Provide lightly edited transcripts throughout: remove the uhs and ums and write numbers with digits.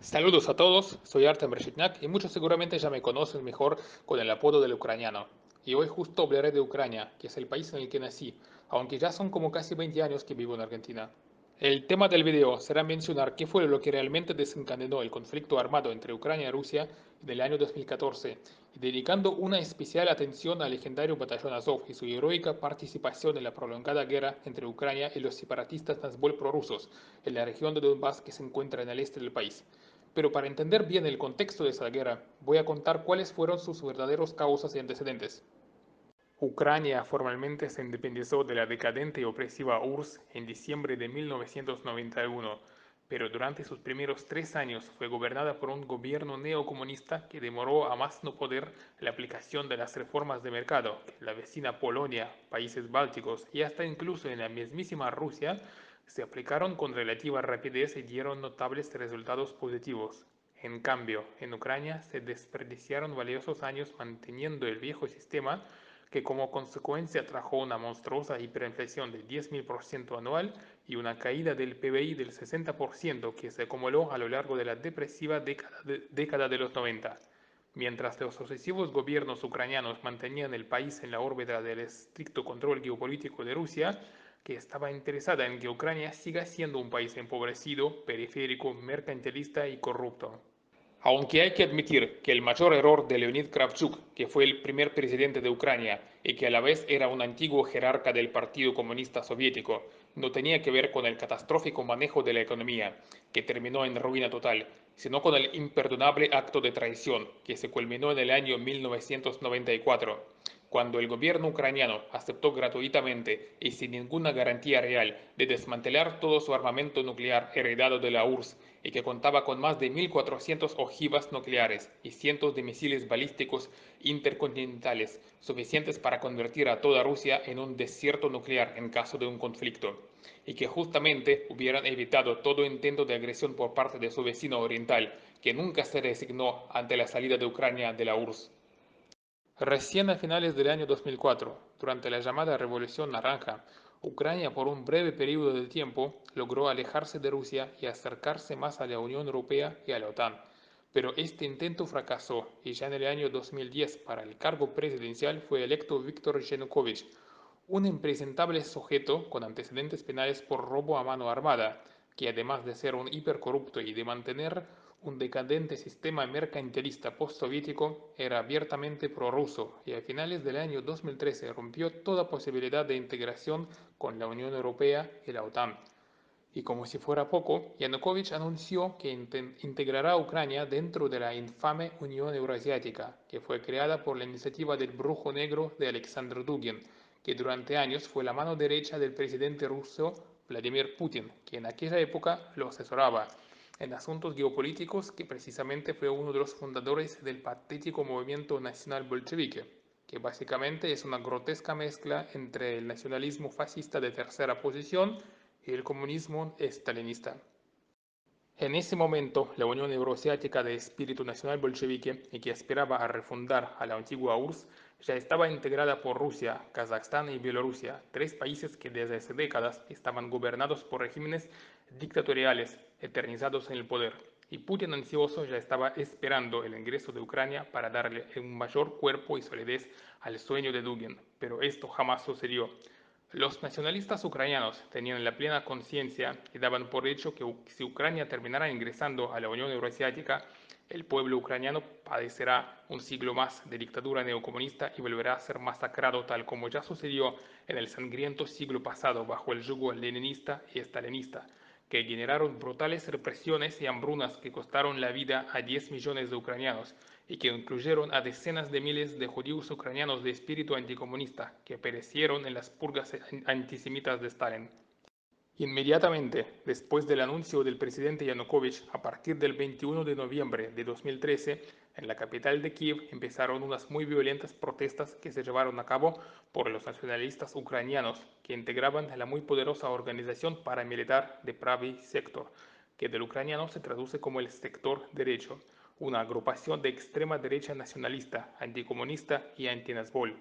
Saludos a todos, soy Artem Reshetnyak y muchos seguramente ya me conocen mejor con el apodo del ucraniano. Y hoy justo hablaré de Ucrania, que es el país en el que nací, aunque ya son como casi 20 años que vivo en Argentina. El tema del video será mencionar qué fue lo que realmente desencadenó el conflicto armado entre Ucrania y Rusia en el año 2014, y dedicando una especial atención al legendario batallón Azov y su heroica participación en la prolongada guerra entre Ucrania y los separatistas nazbol prorrusos en la región de Donbass que se encuentra en el este del país. Pero para entender bien el contexto de esa guerra, voy a contar cuáles fueron sus verdaderos causas y antecedentes. Ucrania formalmente se independizó de la decadente y opresiva URSS en diciembre de 1991, pero durante sus primeros 3 años fue gobernada por un gobierno neocomunista que demoró a más no poder la aplicación de las reformas de mercado que la vecina Polonia, países bálticos y hasta incluso en la mismísima Rusia se aplicaron con relativa rapidez y dieron notables resultados positivos. En cambio, en Ucrania se desperdiciaron valiosos años manteniendo el viejo sistema que como consecuencia trajo una monstruosa hiperinflación del 10.000% anual y una caída del PBI del 60% que se acumuló a lo largo de la depresiva década de los 90. Mientras los sucesivos gobiernos ucranianos mantenían el país en la órbita del estricto control geopolítico de Rusia, que estaba interesada en que Ucrania siga siendo un país empobrecido, periférico, mercantilista y corrupto. Aunque hay que admitir que el mayor error de Leonid Kravchuk, que fue el primer presidente de Ucrania y que a la vez era un antiguo jerarca del Partido Comunista Soviético, no tenía que ver con el catastrófico manejo de la economía, que terminó en ruina total, sino con el imperdonable acto de traición, que se culminó en el año 1994, cuando el gobierno ucraniano aceptó gratuitamente y sin ninguna garantía real de desmantelar todo su armamento nuclear heredado de la URSS y que contaba con más de 1.400 ojivas nucleares y cientos de misiles balísticos intercontinentales suficientes para convertir a toda Rusia en un desierto nuclear en caso de un conflicto, y que justamente hubieran evitado todo intento de agresión por parte de su vecino oriental, que nunca se resignó ante la salida de Ucrania de la URSS. Recién a finales del año 2004, durante la llamada Revolución Naranja, Ucrania por un breve periodo de tiempo logró alejarse de Rusia y acercarse más a la Unión Europea y a la OTAN. Pero este intento fracasó y ya en el año 2010 para el cargo presidencial fue electo Víktor Yanukovych, un impresentable sujeto con antecedentes penales por robo a mano armada, que además de ser un hipercorrupto y de mantener un decadente sistema mercantilista postsoviético, era abiertamente prorruso y a finales del año 2013 rompió toda posibilidad de integración con la Unión Europea y la OTAN. Y como si fuera poco, Yanukovych anunció que integrará a Ucrania dentro de la infame Unión Euroasiática, que fue creada por la iniciativa del Brujo Negro de Alexander Dugin, que durante años fue la mano derecha del presidente ruso Vladimir Putin, que en aquella época lo asesoraba en asuntos geopolíticos, que precisamente fue uno de los fundadores del patético movimiento nacional bolchevique, que básicamente es una grotesca mezcla entre el nacionalismo fascista de tercera posición y el comunismo estalinista. En ese momento, la Unión Euroasiática de espíritu nacional bolchevique y que aspiraba a refundar a la antigua URSS ya estaba integrada por Rusia, Kazajstán y Bielorrusia, tres países que desde hace décadas estaban gobernados por regímenes dictatoriales eternizados en el poder. Y Putin ansioso ya estaba esperando el ingreso de Ucrania para darle un mayor cuerpo y solidez al sueño de Dugin, pero esto jamás sucedió. Los nacionalistas ucranianos tenían la plena conciencia y daban por hecho que si Ucrania terminara ingresando a la Unión Euroasiática, el pueblo ucraniano padecerá un siglo más de dictadura neocomunista y volverá a ser masacrado tal como ya sucedió en el sangriento siglo pasado bajo el yugo leninista y estalinista, que generaron brutales represiones y hambrunas que costaron la vida a 10 millones de ucranianos y que incluyeron a decenas de miles de judíos ucranianos de espíritu anticomunista que perecieron en las purgas antisemitas de Stalin. Inmediatamente después del anuncio del presidente Yanukovych, a partir del 21 de noviembre de 2013, en la capital de Kiev empezaron unas muy violentas protestas que se llevaron a cabo por los nacionalistas ucranianos que integraban la muy poderosa organización paramilitar de Pravy Sector, que del ucraniano se traduce como el sector derecho, una agrupación de extrema derecha nacionalista, anticomunista y antinazbol.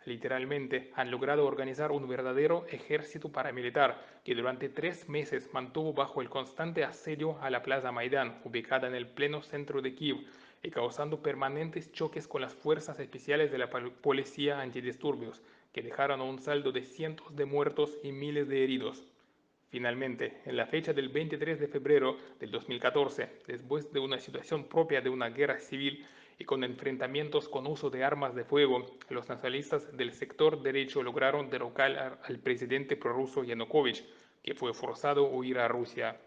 Literalmente, han logrado organizar un verdadero ejército paramilitar que durante 3 meses mantuvo bajo el constante asedio a la Plaza Maidán, ubicada en el pleno centro de Kiev, y causando permanentes choques con las fuerzas especiales de la policía antidisturbios, que dejaron un saldo de cientos de muertos y miles de heridos. Finalmente, en la fecha del 23 de febrero del 2014, después de una situación propia de una guerra civil y con enfrentamientos con uso de armas de fuego, los nacionalistas del sector derecho lograron derrocar al presidente prorruso Yanukovych, que fue forzado a huir a Rusia.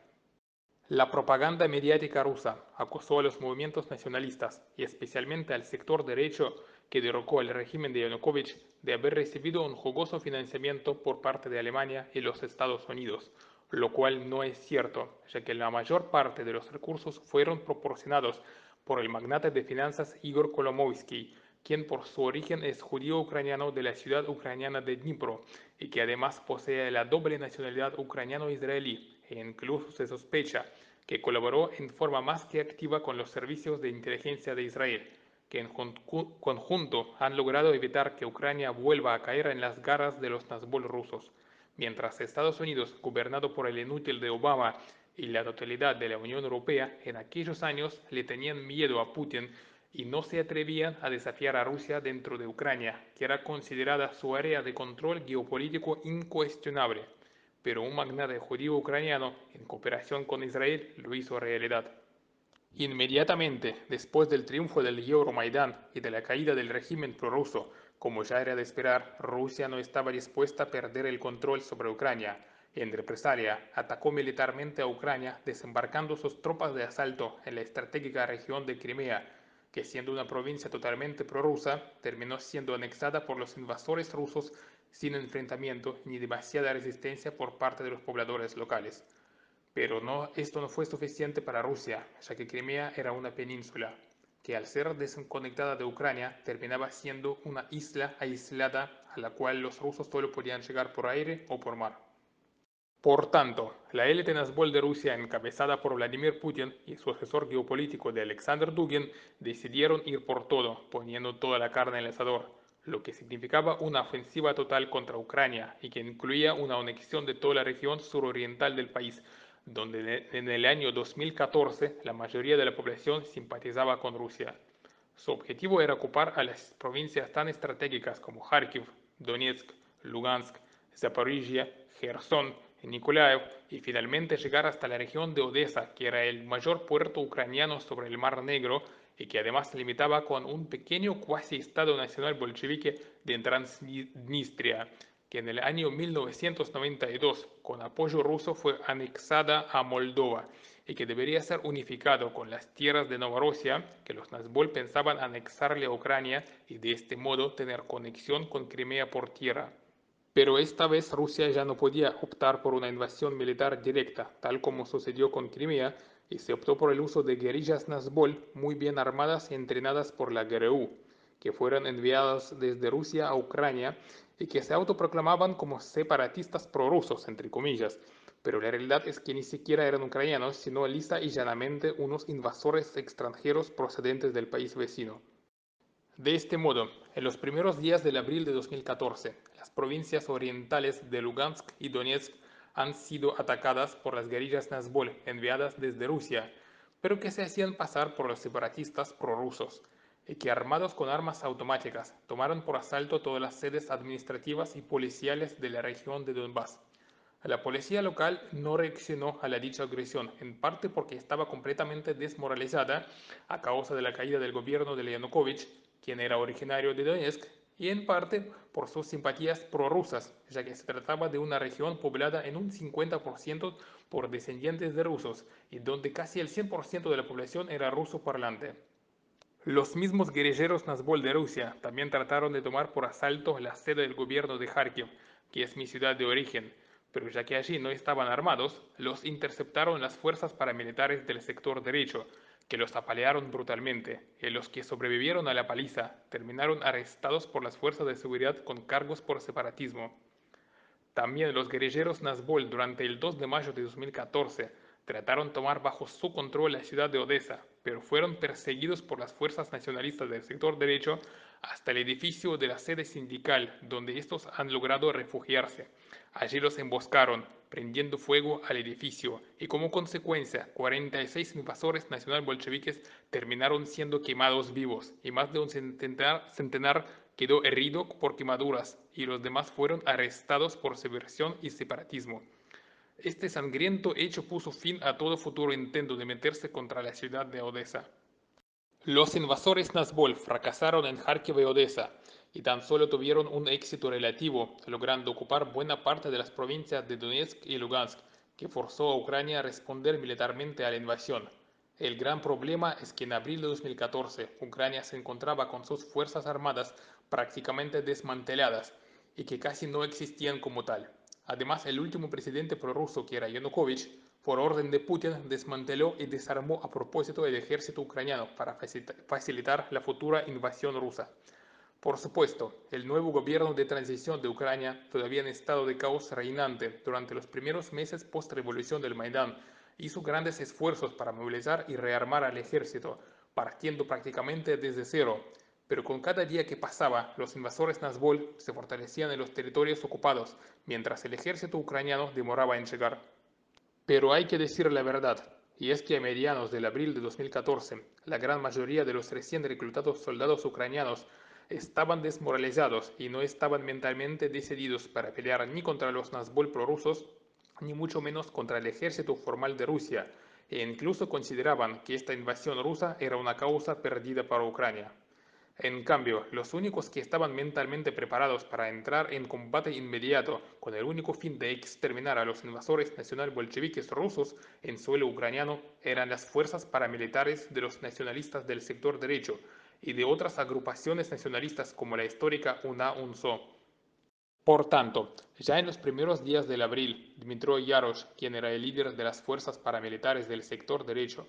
La propaganda mediática rusa acusó a los movimientos nacionalistas y especialmente al sector derecho que derrocó al régimen de Yanukovych de haber recibido un jugoso financiamiento por parte de Alemania y los Estados Unidos, lo cual no es cierto, ya que la mayor parte de los recursos fueron proporcionados por el magnate de finanzas Igor Kolomoisky, quien por su origen es judío ucraniano de la ciudad ucraniana de Dnipro y que además posee la doble nacionalidad ucraniano-israelí e incluso se sospecha que colaboró en forma más que activa con los servicios de inteligencia de Israel, que en conjunto han logrado evitar que Ucrania vuelva a caer en las garras de los nazgul rusos, mientras Estados Unidos, gobernado por el inútil de Obama y la totalidad de la Unión Europea, en aquellos años le tenían miedo a Putin y no se atrevían a desafiar a Rusia dentro de Ucrania, que era considerada su área de control geopolítico incuestionable. Pero un magnate judío ucraniano, en cooperación con Israel, lo hizo realidad. Inmediatamente después del triunfo del Euromaidán y de la caída del régimen prorruso, como ya era de esperar, Rusia no estaba dispuesta a perder el control sobre Ucrania. En represalia, atacó militarmente a Ucrania, desembarcando sus tropas de asalto en la estratégica región de Crimea, que siendo una provincia totalmente prorrusa, terminó siendo anexada por los invasores rusos sin enfrentamiento ni demasiada resistencia por parte de los pobladores locales. Pero esto no fue suficiente para Rusia, ya que Crimea era una península, que al ser desconectada de Ucrania terminaba siendo una isla aislada a la cual los rusos solo podían llegar por aire o por mar. Por tanto, la élite nazgul de Rusia, encabezada por Vladimir Putin y su asesor geopolítico de Alexander Dugin, decidieron ir por todo, poniendo toda la carne en el asador, lo que significaba una ofensiva total contra Ucrania y que incluía una anexión de toda la región suroriental del país, donde en el año 2014 la mayoría de la población simpatizaba con Rusia. Su objetivo era ocupar a las provincias tan estratégicas como Kharkiv, Donetsk, Lugansk, Zaporizhia, Gerson, Nikolaev y finalmente llegar hasta la región de Odessa, que era el mayor puerto ucraniano sobre el Mar Negro y que además limitaba con un pequeño cuasi-estado nacional bolchevique de Transnistria, que en el año 1992, con apoyo ruso, fue anexada a Moldova y que debería ser unificado con las tierras de Novorosia, que los Nazgûl pensaban anexarle a Ucrania y de este modo tener conexión con Crimea por tierra. Pero esta vez Rusia ya no podía optar por una invasión militar directa, tal como sucedió con Crimea, y se optó por el uso de guerrillas Nazgûl muy bien armadas y entrenadas por la GRU, que fueron enviadas desde Rusia a Ucrania y que se autoproclamaban como separatistas prorrusos, entre comillas, pero la realidad es que ni siquiera eran ucranianos, sino lisa y llanamente unos invasores extranjeros procedentes del país vecino. De este modo, en los primeros días del abril de 2014, las provincias orientales de Lugansk y Donetsk han sido atacadas por las guerrillas Nazgûl enviadas desde Rusia, pero que se hacían pasar por los separatistas prorrusos, y que armados con armas automáticas tomaron por asalto todas las sedes administrativas y policiales de la región de Donbass. La policía local no reaccionó a la dicha agresión, en parte porque estaba completamente desmoralizada a causa de la caída del gobierno de Yanukovych, quien era originario de Donetsk, y en parte por sus simpatías prorrusas, ya que se trataba de una región poblada en un 50% por descendientes de rusos, y donde casi el 100% de la población era ruso parlante. Los mismos guerrilleros Nazgûl de Rusia también trataron de tomar por asalto la sede del gobierno de Kharkiv, que es mi ciudad de origen, pero ya que allí no estaban armados, los interceptaron las fuerzas paramilitares del sector derecho, que los apalearon brutalmente, y los que sobrevivieron a la paliza terminaron arrestados por las fuerzas de seguridad con cargos por separatismo. También los guerrilleros Nazgûl durante el 2 de mayo de 2014 Trataron de tomar bajo su control la ciudad de Odessa, pero fueron perseguidos por las fuerzas nacionalistas del sector derecho hasta el edificio de la sede sindical, donde estos han logrado refugiarse. Allí los emboscaron, prendiendo fuego al edificio, y como consecuencia, 46 invasores nacional bolcheviques terminaron siendo quemados vivos, y más de un centenar quedó herido por quemaduras, y los demás fueron arrestados por subversión y separatismo. Este sangriento hecho puso fin a todo futuro intento de meterse contra la ciudad de Odessa. Los invasores Nazgûl fracasaron en Kharkiv y Odessa, y tan solo tuvieron un éxito relativo, logrando ocupar buena parte de las provincias de Donetsk y Lugansk, que forzó a Ucrania a responder militarmente a la invasión. El gran problema es que en abril de 2014 Ucrania se encontraba con sus fuerzas armadas prácticamente desmanteladas y que casi no existían como tal. Además, el último presidente prorruso, que era Yanukovych, por orden de Putin, desmanteló y desarmó a propósito el ejército ucraniano para facilitar la futura invasión rusa. Por supuesto, el nuevo gobierno de transición de Ucrania, todavía en estado de caos reinante durante los primeros meses post-revolución del Maidán, hizo grandes esfuerzos para movilizar y rearmar al ejército, partiendo prácticamente desde cero. Pero con cada día que pasaba, los invasores Nazgûl se fortalecían en los territorios ocupados, mientras el ejército ucraniano demoraba en llegar. Pero hay que decir la verdad, y es que a mediados del abril de 2014, la gran mayoría de los recién reclutados soldados ucranianos estaban desmoralizados y no estaban mentalmente decididos para pelear ni contra los Nazgûl prorrusos, ni mucho menos contra el ejército formal de Rusia, e incluso consideraban que esta invasión rusa era una causa perdida para Ucrania. En cambio, los únicos que estaban mentalmente preparados para entrar en combate inmediato con el único fin de exterminar a los invasores nacional bolcheviques rusos en suelo ucraniano eran las fuerzas paramilitares de los nacionalistas del sector derecho y de otras agrupaciones nacionalistas como la histórica UNA-UNSO. Por tanto, ya en los primeros días del abril, Dmitry Yarosh, quien era el líder de las fuerzas paramilitares del sector derecho,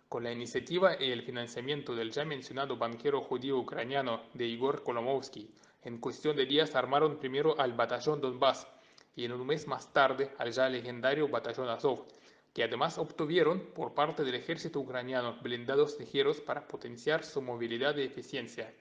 con la iniciativa y el financiamiento del ya mencionado banquero judío ucraniano de Igor Kolomovsky, en cuestión de días armaron primero al batallón Donbass y en un mes más tarde al ya legendario batallón Azov, que además obtuvieron por parte del ejército ucraniano blindados ligeros para potenciar su movilidad y eficiencia.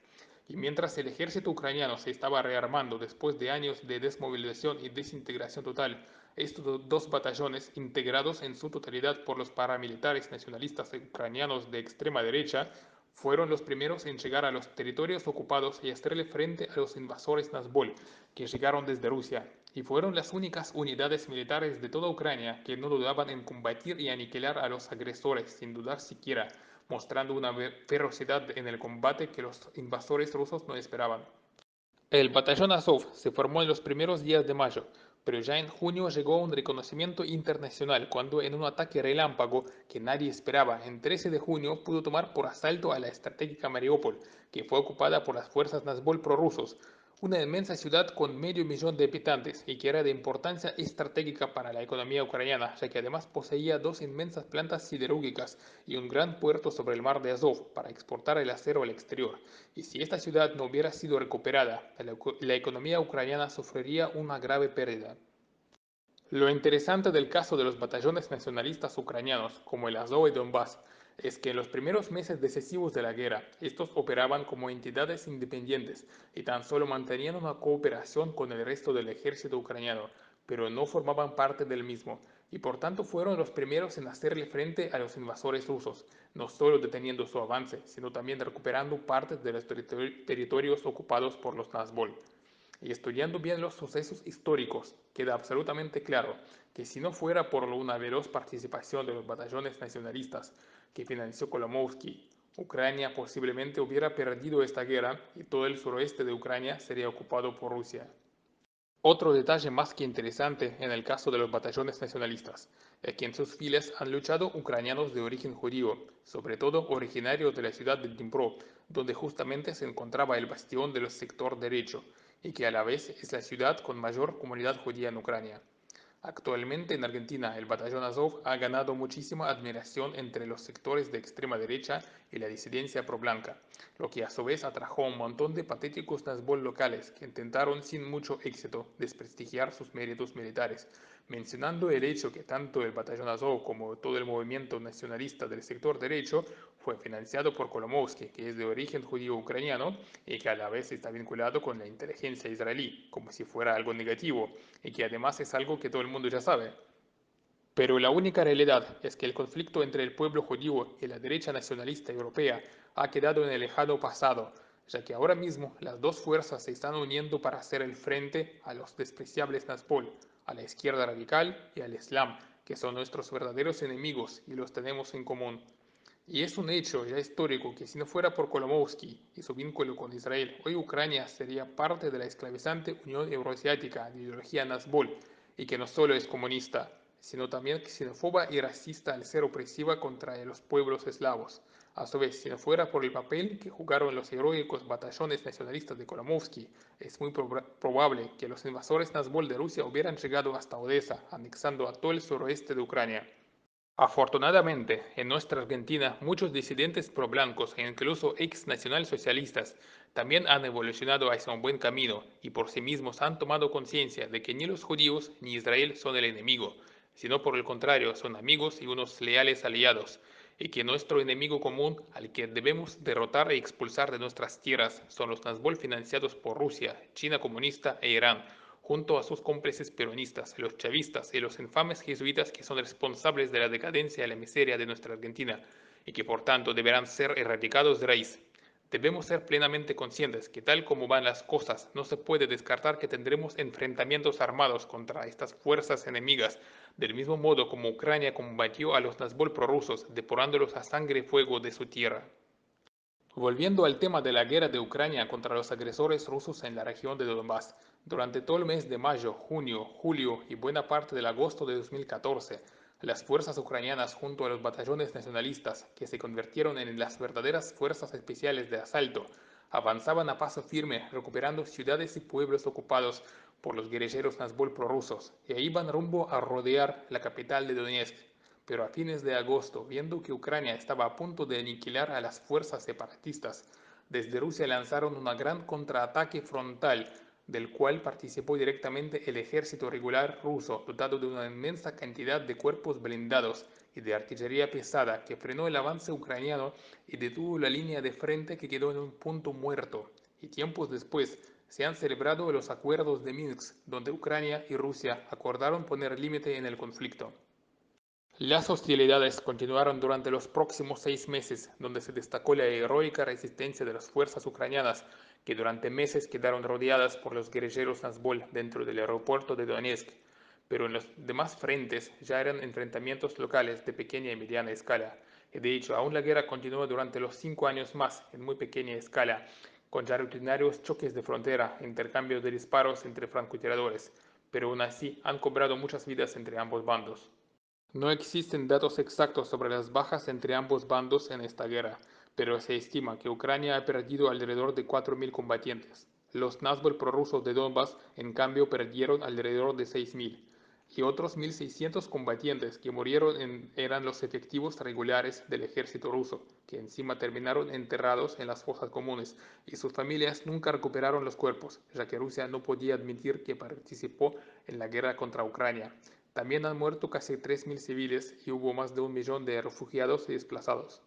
Y mientras el ejército ucraniano se estaba rearmando después de años de desmovilización y desintegración total, estos dos batallones, integrados en su totalidad por los paramilitares nacionalistas ucranianos de extrema derecha, fueron los primeros en llegar a los territorios ocupados y hacerle frente a los invasores Nazgûl, que llegaron desde Rusia, y fueron las únicas unidades militares de toda Ucrania que no dudaban en combatir y aniquilar a los agresores sin dudar siquiera, mostrando una ferocidad en el combate que los invasores rusos no esperaban. El batallón Azov se formó en los primeros días de mayo, pero ya en junio llegó un reconocimiento internacional cuando en un ataque relámpago que nadie esperaba, en 13 de junio pudo tomar por asalto a la estratégica Mariupol, que fue ocupada por las fuerzas Nazgûl prorrusos, una inmensa ciudad con medio millón de habitantes y que era de importancia estratégica para la economía ucraniana, ya que además poseía dos inmensas plantas siderúrgicas y un gran puerto sobre el mar de Azov para exportar el acero al exterior. Y si esta ciudad no hubiera sido recuperada, la economía ucraniana sufriría una grave pérdida. Lo interesante del caso de los batallones nacionalistas ucranianos, como el Azov y Donbass, es que en los primeros meses decisivos de la guerra, estos operaban como entidades independientes y tan solo mantenían una cooperación con el resto del ejército ucraniano, pero no formaban parte del mismo, y por tanto fueron los primeros en hacerle frente a los invasores rusos, no solo deteniendo su avance, sino también recuperando partes de los territorios ocupados por los Nazgûl. Y estudiando bien los sucesos históricos, queda absolutamente claro que si no fuera por una veloz participación de los batallones nacionalistas que financió Kolomovsky, Ucrania posiblemente hubiera perdido esta guerra y todo el suroeste de Ucrania sería ocupado por Rusia. Otro detalle más que interesante en el caso de los batallones nacionalistas es que en sus filas han luchado ucranianos de origen judío, sobre todo originarios de la ciudad de Dnipro, donde justamente se encontraba el bastión del sector derecho, y que a la vez es la ciudad con mayor comunidad judía en Ucrania. Actualmente en Argentina, el batallón Azov ha ganado muchísima admiración entre los sectores de extrema derecha y la disidencia pro-blanca, lo que a su vez atrajo a un montón de patéticos Nazgûl locales que intentaron sin mucho éxito desprestigiar sus méritos militares, mencionando el hecho que tanto el batallón Azov como todo el movimiento nacionalista del sector derecho fue financiado por Kolomoisky, que es de origen judío ucraniano y que a la vez está vinculado con la inteligencia israelí, como si fuera algo negativo, y que además es algo que todo el mundo ya sabe. Pero la única realidad es que el conflicto entre el pueblo judío y la derecha nacionalista europea ha quedado en el lejano pasado, ya que ahora mismo las dos fuerzas se están uniendo para hacer el frente a los despreciables Nazpol, a la izquierda radical y al Islam, que son nuestros verdaderos enemigos y los tenemos en común. Y es un hecho ya histórico que si no fuera por Kolomoisky y su vínculo con Israel, hoy Ucrania sería parte de la esclavizante Unión Euroasiática de ideología Nazbol, y que no solo es comunista, sino también xenófoba y racista al ser opresiva contra los pueblos eslavos. A su vez, si no fuera por el papel que jugaron los heroicos batallones nacionalistas de Kolomoisky, es muy probable que los invasores Nazbol de Rusia hubieran llegado hasta Odessa, anexando a todo el suroeste de Ucrania. Afortunadamente, en nuestra Argentina, muchos disidentes pro-blancos e incluso ex nacionalsocialistas también han evolucionado hacia un buen camino y por sí mismos han tomado conciencia de que ni los judíos ni Israel son el enemigo, sino por el contrario son amigos y unos leales aliados, y que nuestro enemigo común al que debemos derrotar e expulsar de nuestras tierras son los Nazbol financiados por Rusia, China comunista e Irán, junto a sus cómplices peronistas, los chavistas y los infames jesuitas que son responsables de la decadencia y la miseria de nuestra Argentina y que por tanto deberán ser erradicados de raíz. Debemos ser plenamente conscientes que tal como van las cosas, no se puede descartar que tendremos enfrentamientos armados contra estas fuerzas enemigas, del mismo modo como Ucrania combatió a los Nazbol prorrusos, deporándolos a sangre y fuego de su tierra. Volviendo al tema de la guerra de Ucrania contra los agresores rusos en la región de Donbass, durante todo el mes de mayo, junio, julio y buena parte del agosto de 2014, las fuerzas ucranianas junto a los batallones nacionalistas, que se convirtieron en las verdaderas fuerzas especiales de asalto, avanzaban a paso firme recuperando ciudades y pueblos ocupados por los guerrilleros Nazbol prorrusos e iban rumbo a rodear la capital de Donetsk. Pero a fines de agosto, viendo que Ucrania estaba a punto de aniquilar a las fuerzas separatistas, desde Rusia lanzaron un gran contraataque frontal, del cual participó directamente el ejército regular ruso, dotado de una inmensa cantidad de cuerpos blindados y de artillería pesada, que frenó el avance ucraniano y detuvo la línea de frente que quedó en un punto muerto. Y tiempos después se han celebrado los acuerdos de Minsk, donde Ucrania y Rusia acordaron poner límite en el conflicto. Las hostilidades continuaron durante los próximos 6 meses, donde se destacó la heroica resistencia de las fuerzas ucranianas, que durante meses quedaron rodeadas por los guerrilleros Nazbol dentro del aeropuerto de Donetsk. Pero en los demás frentes ya eran enfrentamientos locales de pequeña y mediana escala. Y de hecho, aún la guerra continuó durante los 5 años más, en muy pequeña escala, con ya rutinarios choques de frontera, intercambios de disparos entre francotiradores. Pero aún así han cobrado muchas vidas entre ambos bandos. No existen datos exactos sobre las bajas entre ambos bandos en esta guerra, pero se estima que Ucrania ha perdido alrededor de 4.000 combatientes. Los Nazbol prorrusos de Donbass, en cambio, perdieron alrededor de 6.000, y otros 1.600 combatientes que murieron eran los efectivos regulares del ejército ruso, que encima terminaron enterrados en las fosas comunes, y sus familias nunca recuperaron los cuerpos, ya que Rusia no podía admitir que participó en la guerra contra Ucrania. También han muerto casi 3.000 civiles y hubo más de 1 millón de refugiados y desplazados.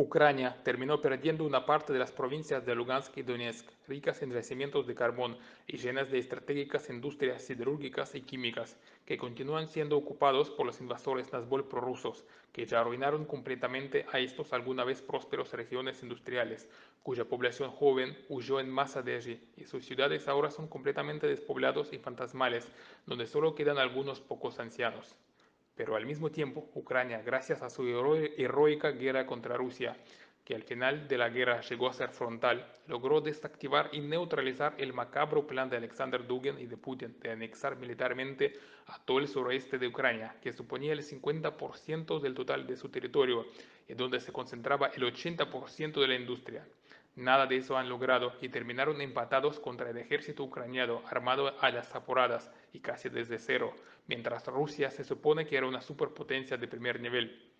Ucrania terminó perdiendo una parte de las provincias de Lugansk y Donetsk, ricas en yacimientos de carbón y llenas de estratégicas industrias siderúrgicas y químicas, que continúan siendo ocupados por los invasores Nazbol prorrusos, que ya arruinaron completamente a estos alguna vez prósperos regiones industriales, cuya población joven huyó en masa de allí, y sus ciudades ahora son completamente despoblados y fantasmales, donde solo quedan algunos pocos ancianos. Pero al mismo tiempo, Ucrania, gracias a su heroica guerra contra Rusia, que al final de la guerra llegó a ser frontal, logró desactivar y neutralizar el macabro plan de Alexander Dugin y de Putin de anexar militarmente a todo el suroeste de Ucrania, que suponía el 50% del total de su territorio y donde se concentraba el 80% de la industria. Nada de eso han logrado y terminaron empatados contra el ejército ucraniano armado a las apuradas y casi desde cero, mientras Rusia se supone que era una superpotencia de primer nivel.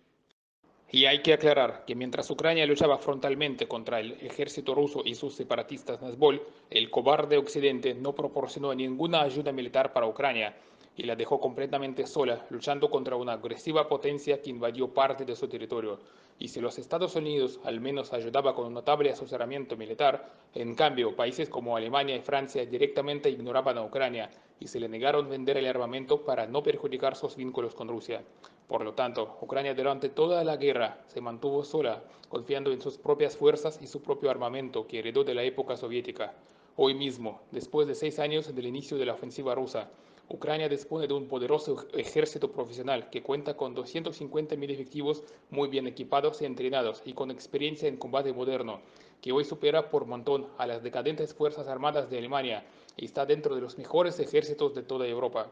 Y hay que aclarar que mientras Ucrania luchaba frontalmente contra el ejército ruso y sus separatistas Nazbol, el cobarde Occidente no proporcionó ninguna ayuda militar para Ucrania, y la dejó completamente sola, luchando contra una agresiva potencia que invadió parte de su territorio. Y si los Estados Unidos al menos ayudaba con un notable asesoramiento militar, en cambio países como Alemania y Francia directamente ignoraban a Ucrania y se le negaron vender el armamento para no perjudicar sus vínculos con Rusia. Por lo tanto, Ucrania durante toda la guerra se mantuvo sola, confiando en sus propias fuerzas y su propio armamento que heredó de la época soviética. Hoy mismo, después de 6 años del inicio de la ofensiva rusa, Ucrania dispone de un poderoso ejército profesional que cuenta con 250.000 efectivos muy bien equipados y entrenados y con experiencia en combate moderno, que hoy supera por montón a las decadentes Fuerzas Armadas de Alemania y está dentro de los mejores ejércitos de toda Europa.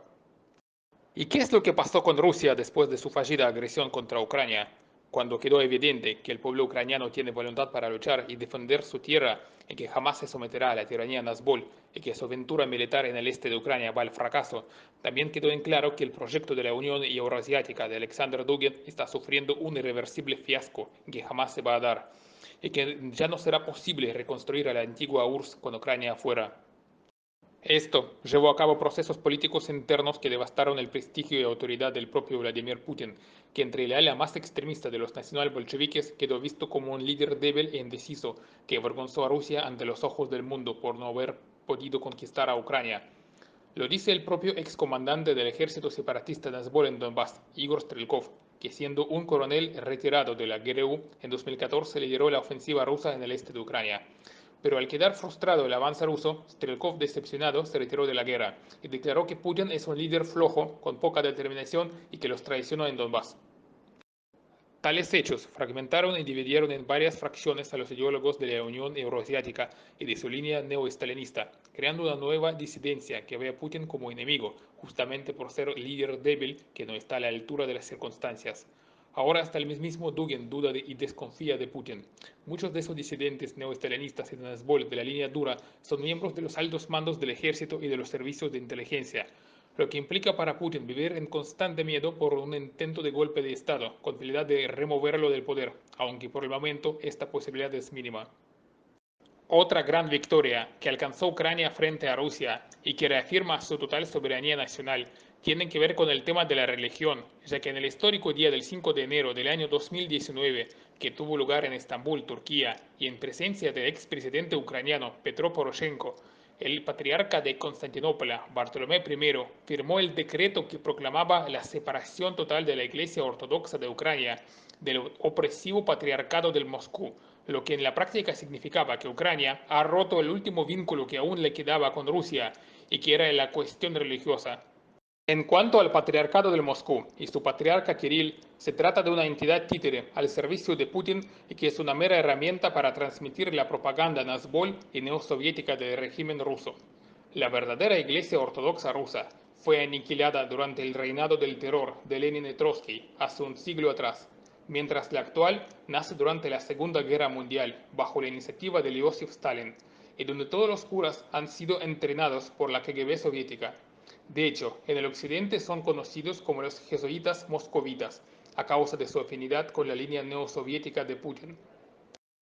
¿Y qué es lo que pasó con Rusia después de su fallida agresión contra Ucrania? Cuando quedó evidente que el pueblo ucraniano tiene voluntad para luchar y defender su tierra y que jamás se someterá a la tiranía Nazgûl y que su aventura militar en el este de Ucrania va al fracaso, también quedó en claro que el proyecto de la Unión Euroasiática de Alexander Dugin está sufriendo un irreversible fiasco que jamás se va a dar y que ya no será posible reconstruir a la antigua URSS con Ucrania afuera. Esto llevó a cabo procesos políticos internos que devastaron el prestigio y autoridad del propio Vladimir Putin, que entre el ala más extremista de los nacional-bolcheviques quedó visto como un líder débil e indeciso que avergonzó a Rusia ante los ojos del mundo por no haber podido conquistar a Ucrania. Lo dice el propio excomandante del ejército separatista Nazgûl en Donbass, Igor Strelkov, que siendo un coronel retirado de la GRU, en 2014 lideró la ofensiva rusa en el este de Ucrania. Pero al quedar frustrado el avance ruso, Strelkov, decepcionado, se retiró de la guerra y declaró que Putin es un líder flojo, con poca determinación y que los traicionó en Donbass. Tales hechos fragmentaron y dividieron en varias fracciones a los ideólogos de la Unión Euroasiática y de su línea neo-stalinista, creando una nueva disidencia que ve a Putin como enemigo, justamente por ser el líder débil que no está a la altura de las circunstancias. Ahora hasta el mismo Dugin duda y desconfía de Putin. Muchos de esos disidentes neo-stalinistas y Nazgûl de la línea dura son miembros de los altos mandos del ejército y de los servicios de inteligencia, lo que implica para Putin vivir en constante miedo por un intento de golpe de Estado, con posibilidad de removerlo del poder, aunque por el momento esta posibilidad es mínima. Otra gran victoria que alcanzó Ucrania frente a Rusia y que reafirma su total soberanía nacional tiene que ver con el tema de la religión, ya que en el histórico día del 5 de enero del año 2019, que tuvo lugar en Estambul, Turquía, y en presencia del expresidente ucraniano Petro Poroshenko, el patriarca de Constantinopla, Bartolomé I, firmó el decreto que proclamaba la separación total de la Iglesia Ortodoxa de Ucrania del opresivo patriarcado del Moscú, lo que en la práctica significaba que Ucrania ha roto el último vínculo que aún le quedaba con Rusia y que era la cuestión religiosa. En cuanto al patriarcado del Moscú y su patriarca Kirill, se trata de una entidad títere al servicio de Putin y que es una mera herramienta para transmitir la propaganda nazgûl y neosoviética del régimen ruso. La verdadera Iglesia Ortodoxa rusa fue aniquilada durante el reinado del terror de Lenin y Trotsky hace un siglo atrás, mientras la actual nace durante la Segunda Guerra Mundial bajo la iniciativa de Iosif Stalin y donde todos los curas han sido entrenados por la KGB soviética. De hecho, en el occidente son conocidos como los jesuitas moscovitas, a causa de su afinidad con la línea neosoviética de Putin.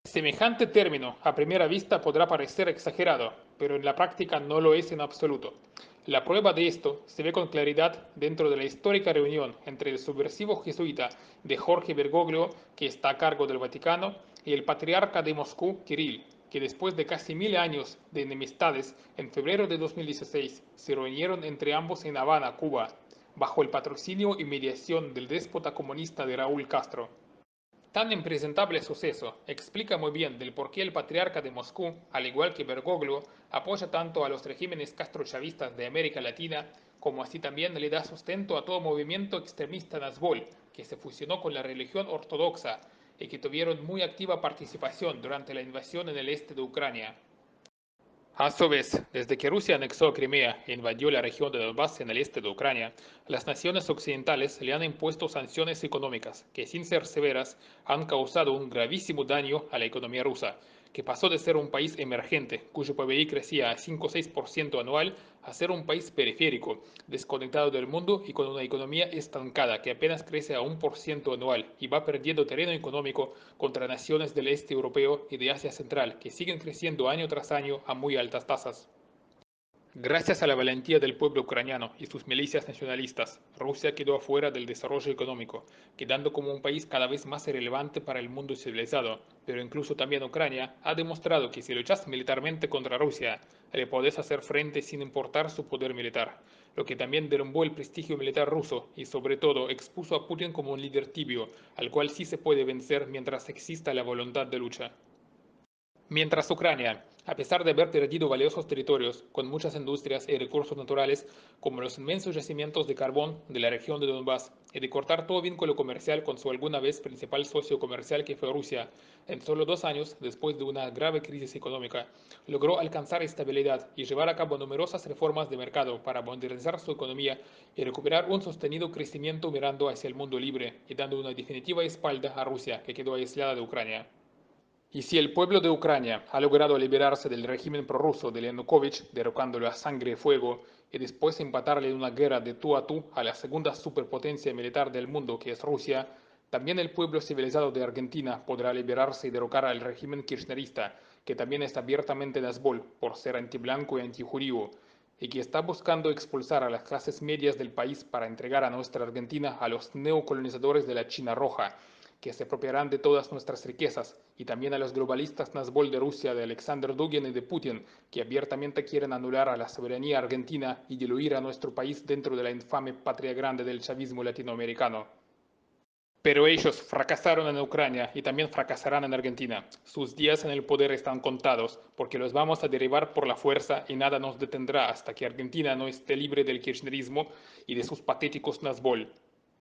Semejante término a primera vista podrá parecer exagerado, pero en la práctica no lo es en absoluto. La prueba de esto se ve con claridad dentro de la histórica reunión entre el subversivo jesuita de Jorge Bergoglio, que está a cargo del Vaticano, y el patriarca de Moscú, Kirill, que después de casi 1000 años de enemistades, en febrero de 2016 se reunieron entre ambos en Habana, Cuba, bajo el patrocinio y mediación del déspota comunista de Raúl Castro. Tan impresentable suceso explica muy bien del por qué el patriarca de Moscú, al igual que Bergoglio, apoya tanto a los regímenes castrochavistas de América Latina, como así también le da sustento a todo movimiento extremista Nazgûl, que se fusionó con la religión ortodoxa y que tuvieron muy activa participación durante la invasión en el este de Ucrania. A su vez, desde que Rusia anexó Crimea e invadió la región de Donbass en el este de Ucrania, las naciones occidentales le han impuesto sanciones económicas que, sin ser severas, han causado un gravísimo daño a la economía rusa, que pasó de ser un país emergente, cuyo PBI crecía a 5 o 6% anual, a ser un país periférico, desconectado del mundo y con una economía estancada que apenas crece a 1% anual y va perdiendo terreno económico contra naciones del este europeo y de Asia Central, que siguen creciendo año tras año a muy altas tasas. Gracias a la valentía del pueblo ucraniano y sus milicias nacionalistas, Rusia quedó afuera del desarrollo económico, quedando como un país cada vez más irrelevante para el mundo civilizado. Pero incluso también Ucrania ha demostrado que si luchas militarmente contra Rusia, le podés hacer frente sin importar su poder militar, lo que también derrumbó el prestigio militar ruso y sobre todo expuso a Putin como un líder tibio, al cual sí se puede vencer mientras exista la voluntad de lucha. Mientras Ucrania, a pesar de haber perdido valiosos territorios con muchas industrias y recursos naturales, como los inmensos yacimientos de carbón de la región de Donbass, y de cortar todo vínculo comercial con su alguna vez principal socio comercial que fue Rusia, en solo 2 años, después de una grave crisis económica, logró alcanzar estabilidad y llevar a cabo numerosas reformas de mercado para modernizar su economía y recuperar un sostenido crecimiento mirando hacia el mundo libre y dando una definitiva espalda a Rusia, que quedó aislada de Ucrania. Y si el pueblo de Ucrania ha logrado liberarse del régimen prorruso de Yanukovych, derrocándolo a sangre y fuego, y después empatarle en una guerra de tú a tú a la segunda superpotencia militar del mundo que es Rusia, también el pueblo civilizado de Argentina podrá liberarse y derrocar al régimen kirchnerista, que también es abiertamente nazbol por ser antiblanco y antijudío, y que está buscando expulsar a las clases medias del país para entregar a nuestra Argentina a los neocolonizadores de la China Roja, que se apropiarán de todas nuestras riquezas, y también a los globalistas Nazbol de Rusia, de Alexander Dugin y de Putin, que abiertamente quieren anular a la soberanía argentina y diluir a nuestro país dentro de la infame patria grande del chavismo latinoamericano. Pero ellos fracasaron en Ucrania y también fracasarán en Argentina. Sus días en el poder están contados, porque los vamos a derribar por la fuerza y nada nos detendrá hasta que Argentina no esté libre del kirchnerismo y de sus patéticos Nazbol.